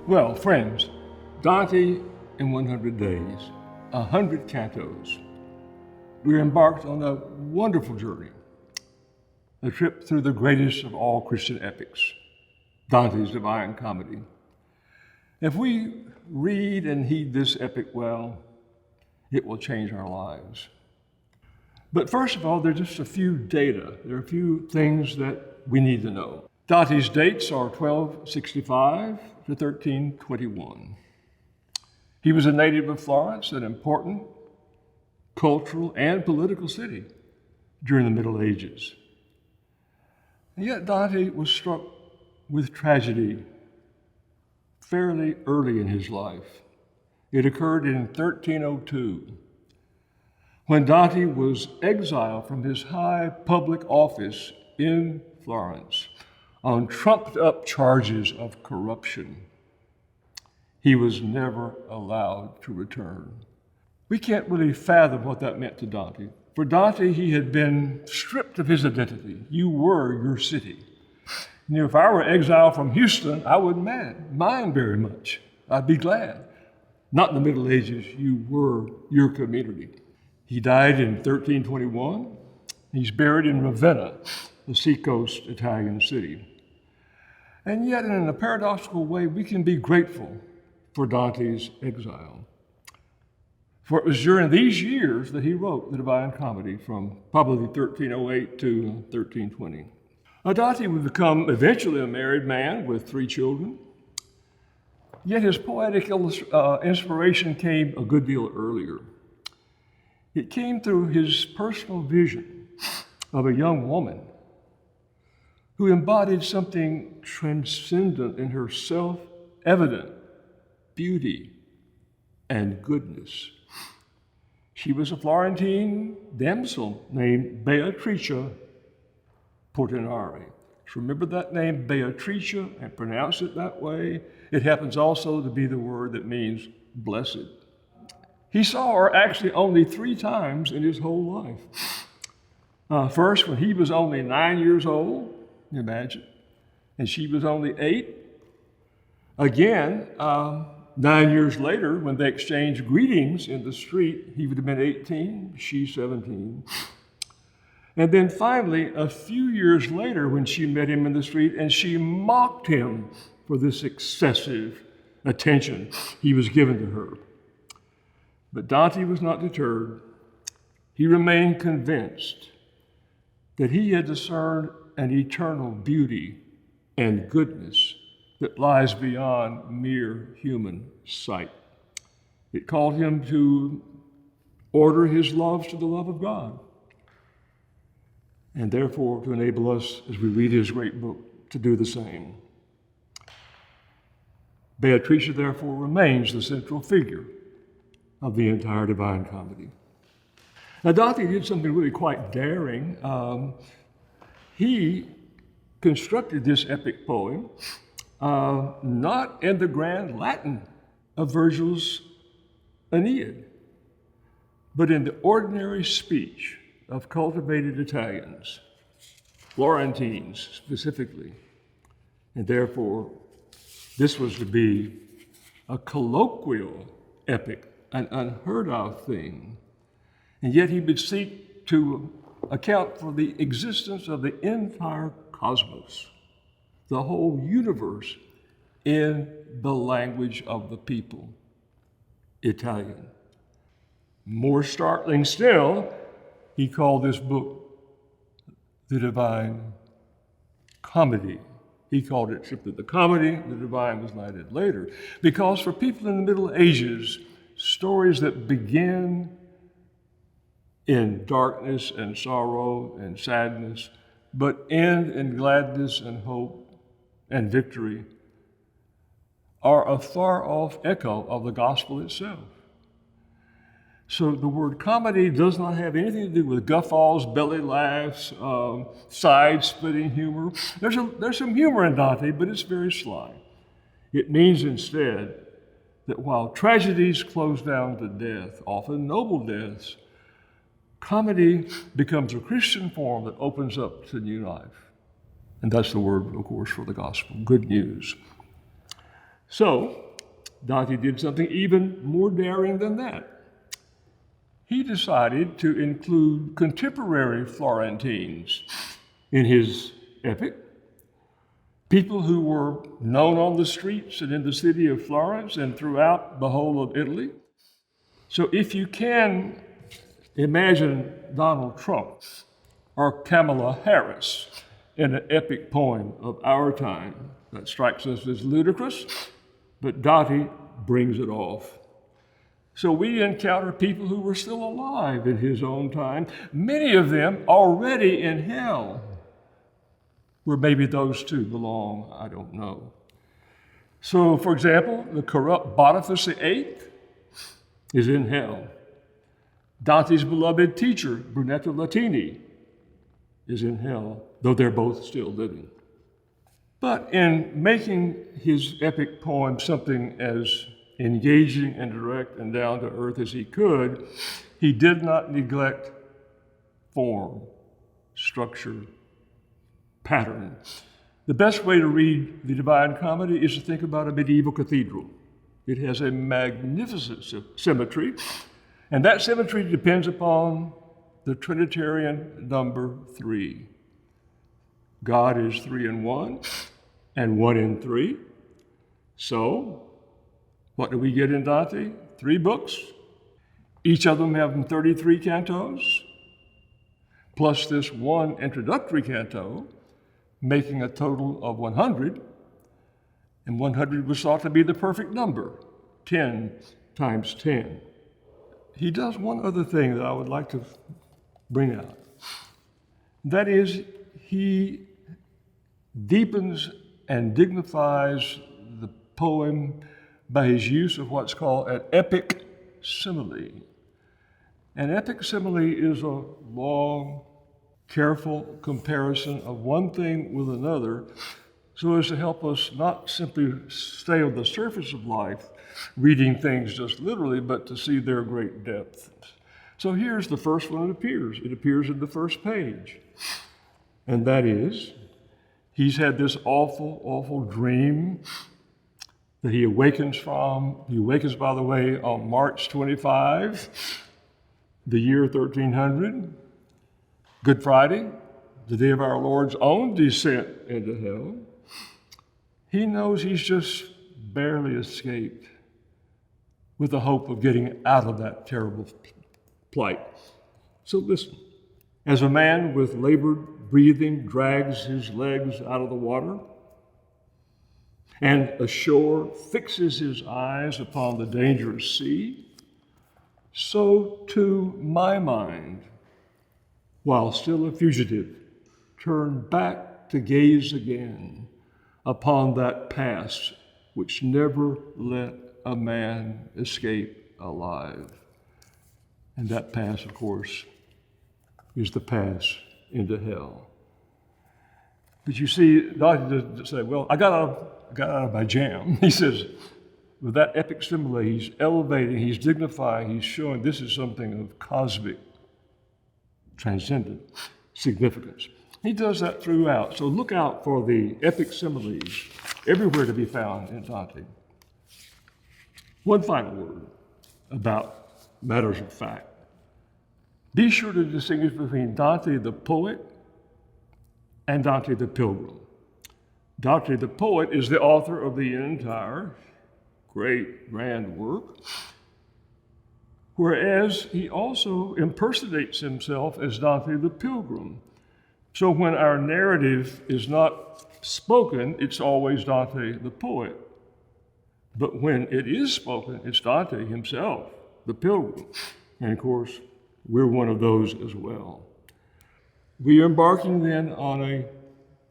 Well, friends, Dante in 100 days, 100 cantos. We're embarked on a wonderful journey, a trip through the greatest of all Christian epics, Dante's Divine Comedy. If we read and heed this epic well, it will change our lives. But first of all, there are just a few data. There are a few things that we need to know. Dante's dates are 1265 to 1321. He was a native of Florence, an important cultural and political city during the Middle Ages. And yet Dante was struck with tragedy fairly early in his life. It occurred in 1302, when Dante was exiled from his high public office in Florence on trumped-up charges of corruption. He was never allowed to return. We can't really fathom what that meant to Dante. For Dante, he had been stripped of his identity. You were your city. You know, if I were exiled from Houston, I wouldn't mind very much. I'd be glad. Not in the Middle Ages, you were your community. He died in 1321. He's buried in Ravenna, the seacoast Italian city. And yet, in a paradoxical way, we can be grateful for Dante's exile. For it was during these years that he wrote the Divine Comedy, from probably 1308 to 1320. Dante would become eventually a married man with 3 children. Yet his poetic inspiration came a good deal earlier. It came through his personal vision of a young woman who embodied something transcendent in her self-evident beauty and goodness. She was a Florentine damsel named Beatrice Portinari. So remember that name, Beatrice, and pronounce it that way. It happens also to be the word that means blessed. He saw her actually only 3 times in his whole life. First, when he was only 9 years old, imagine, and she was only 8. Again, 9 years later, when they exchanged greetings in the street, he would have been 18, she 17. And then finally, a few years later, when she met him in the street, and she mocked him for this excessive attention he was giving to her. But Dante was not deterred. He remained convinced that he had discerned an eternal beauty and goodness that lies beyond mere human sight. It called him to order his loves to the love of God, and therefore to enable us, as we read his great book, to do the same. Beatrice, therefore, remains the central figure of the entire Divine Comedy. Now, Dante did something really quite daring. He constructed this epic poem not in the grand Latin of Virgil's Aeneid, but in the ordinary speech of cultivated Italians, Florentines specifically. And therefore, this was to be a colloquial epic, an unheard of thing. And yet he would seek to account for the existence of the entire cosmos, the whole universe, in the language of the people, Italian. More startling still, he called this book the Divine Comedy. He called it simply the comedy. The divine was added later. Because for people in the Middle Ages, stories that begin in darkness and sorrow and sadness, but end in gladness and hope and victory, are a far-off echo of the gospel itself. So the word comedy does not have anything to do with guffaws, belly laughs, side-splitting humor. There's some humor in Dante, but it's very sly. It means instead that while tragedies close down to death, often noble deaths, comedy becomes a Christian form that opens up to new life. And that's the word, of course, for the gospel, good news. So Dante did something even more daring than that. He decided to include contemporary Florentines in his epic, people who were known on the streets and in the city of Florence and throughout the whole of Italy. So if you can imagine Donald Trump or Kamala Harris in an epic poem of our time, that strikes us as ludicrous, but Dante brings it off. So we encounter people who were still alive in his own time, many of them already in hell, where maybe those two belong, I don't know. So, for example, the corrupt Boniface VIII is in hell. Dante's beloved teacher, Brunetto Latini, is in hell, though they're both still living. But in making his epic poem something as engaging and direct and down to earth as he could, he did not neglect form, structure, pattern. The best way to read the Divine Comedy is to think about a medieval cathedral. It has a magnificent symmetry, and that symmetry depends upon the Trinitarian number 3. God is 3 in 1 and 1 in 3. So, what do we get in Dante? 3 books, each of them having 33 cantos, plus this one introductory canto, making a total of 100, and 100 was thought to be the perfect number, 10 times 10. He does one other thing that I would like to bring out. That is, he deepens and dignifies the poem by his use of what's called an epic simile. An epic simile is a long, careful comparison of one thing with another so as to help us not simply stay on the surface of life, reading things just literally, but to see their great depth. So here's the first one that appears. It appears in the first page. And that is, he's had this awful, awful dream that he awakens from. He awakens, by the way, on March 25, the year 1300, Good Friday, the day of our Lord's own descent into hell. He knows he's just barely escaped with the hope of getting out of that terrible plight. So listen, as a man with labored breathing drags his legs out of the water, and ashore fixes his eyes upon the dangerous sea, so too my mind, while still a fugitive, turned back to gaze again upon that past which never let a man escape alive. And that past, of course, is the pass into hell. But you see, Dante doesn't say, well, I got out of my jam. He says, with that epic simile, he's elevating, he's dignifying, he's showing this is something of cosmic, transcendent significance. He does that throughout. So look out for the epic similes everywhere to be found in Dante. One final word about matters of fact. Be sure to distinguish between Dante the poet and Dante the pilgrim. Dante the poet is the author of the entire great, grand work, whereas he also impersonates himself as Dante the pilgrim. So when our narrative is not spoken, it's always Dante the poet. But when it is spoken, it's Dante himself, the pilgrim. And of course, we're one of those as well. We are embarking then on a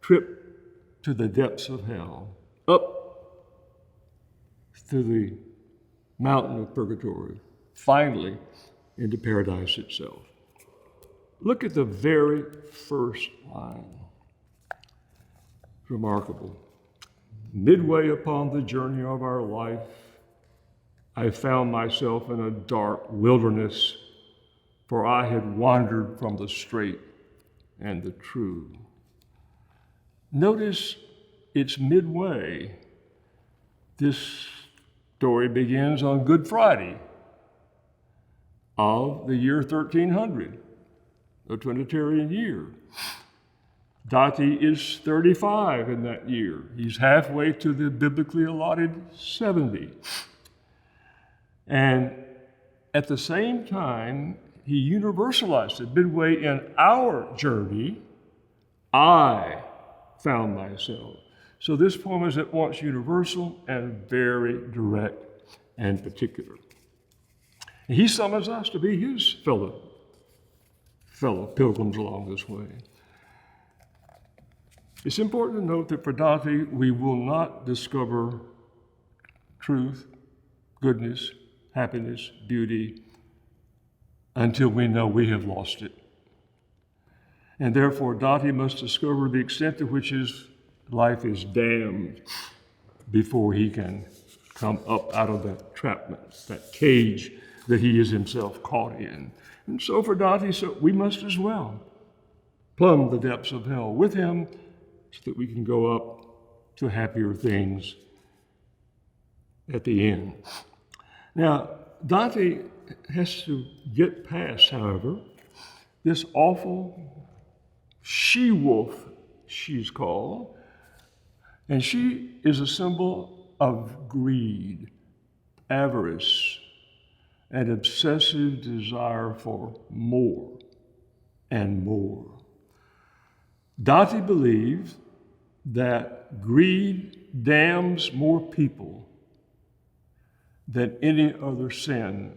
trip to the depths of hell, up to the mountain of purgatory, finally into paradise itself. Look at the very first line. Remarkable. Midway upon the journey of our life, I found myself in a dark wilderness, for I had wandered from the straight and the true. Notice it's midway. This story begins on Good Friday of the year 1300, the Trinitarian year. Dante is 35 in that year. He's halfway to the biblically allotted 70. And at the same time, he universalized it. Midway in our journey, I found myself. So this poem is at once universal and very direct and particular. And he summons us to be his fellow pilgrims along this way. It's important to note that for Dante, we will not discover truth, goodness, happiness, beauty, until we know we have lost it. And therefore, Dante must discover the extent to which his life is damned before he can come up out of that entrapment, that cage that he is himself caught in. And so for Dante, we must as well plumb the depths of hell with him so that we can go up to happier things at the end. Now, Dante has to get past, however, this awful Shewolf, she's called, and she is a symbol of greed, avarice, and obsessive desire for more and more. Dante believed that greed damns more people than any other sin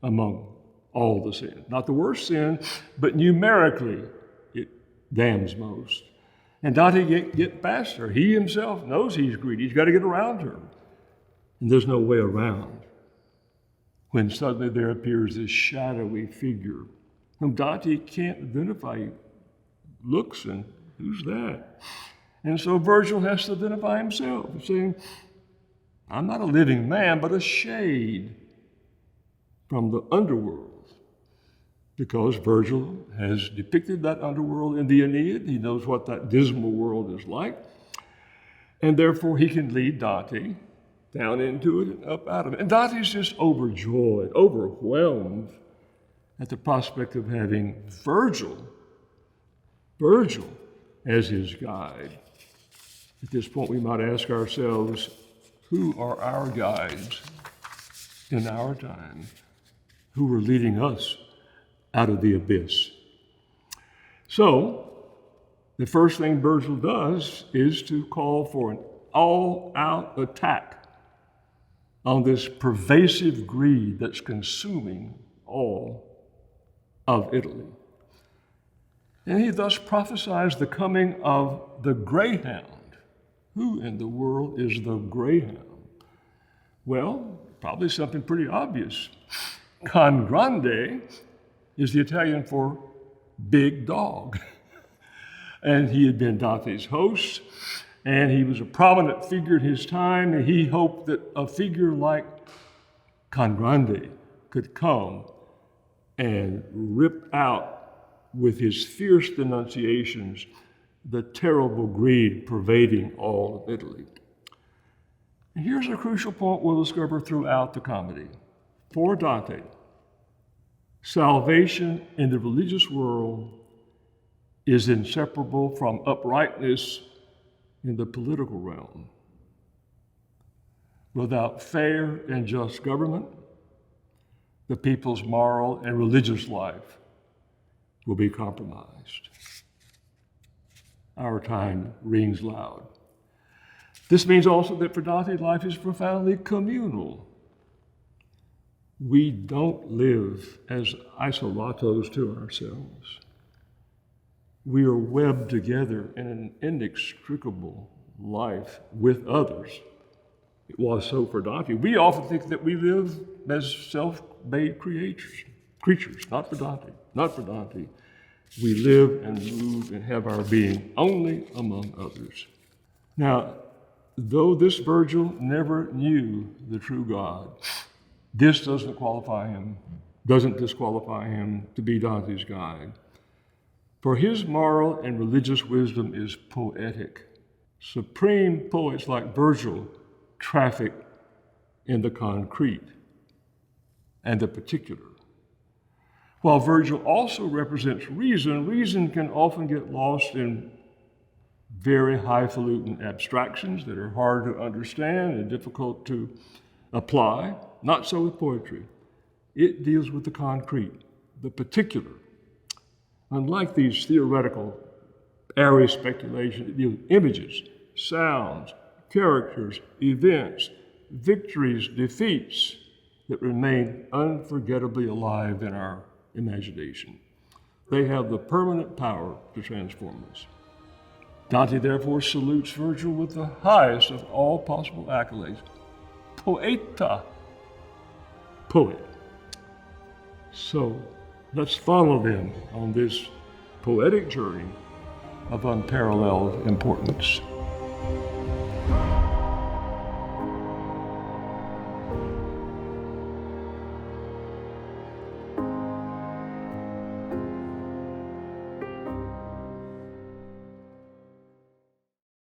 among all the sins. Not the worst sin, but numerically it damns most. And Dante get past her. He himself knows he's greedy. He's got to get around her. And there's no way around when suddenly there appears this shadowy figure whom Dante can't identify. He looks and who's that? And so Virgil has to identify himself, saying, I'm not a living man, but a shade from the underworld. Because Virgil has depicted that underworld in the Aeneid. He knows what that dismal world is like. And therefore he can lead Dante down into it and up out of it. And Dante's just overjoyed, overwhelmed at the prospect of having Virgil as his guide. At this point, we might ask ourselves, who are our guides in our time? Who are leading us out of the abyss? So, the first thing Virgil does is to call for an all-out attack on this pervasive greed that's consuming all of Italy. And he thus prophesies the coming of the greyhound. Who in the world is the greyhound? Well, probably something pretty obvious. Can Grande is the Italian for big dog. And he had been Dante's host, and he was a prominent figure in his time, and he hoped that a figure like Can Grande could come and rip out with his fierce denunciations the terrible greed pervading all of Italy. And here's a crucial point we'll discover throughout the comedy. For Dante, salvation in the religious world is inseparable from uprightness in the political realm. Without fair and just government, the people's moral and religious life will be compromised. Our time rings loud. This means also that for Dante, life is profoundly communal. We don't live as isolatos to ourselves. We are webbed together in an inextricable life with others. It was so for Dante. We often think that we live as self-made creatures, not for Dante. We live and move and have our being only among others. Now, though this Virgil never knew the true God, this doesn't disqualify him to be Dante's guide. For his moral and religious wisdom is poetic. Supreme poets like Virgil traffic in the concrete and the particular. While Virgil also represents reason, reason can often get lost in very highfalutin abstractions that are hard to understand and difficult to apply. Not so with poetry. It deals with the concrete, the particular. Unlike these theoretical, airy speculations, it deals with images, sounds, characters, events, victories, defeats that remain unforgettably alive in our imagination. They have the permanent power to transform us. Dante therefore salutes Virgil with the highest of all possible accolades, poeta, poet. So let's follow them on this poetic journey of unparalleled importance.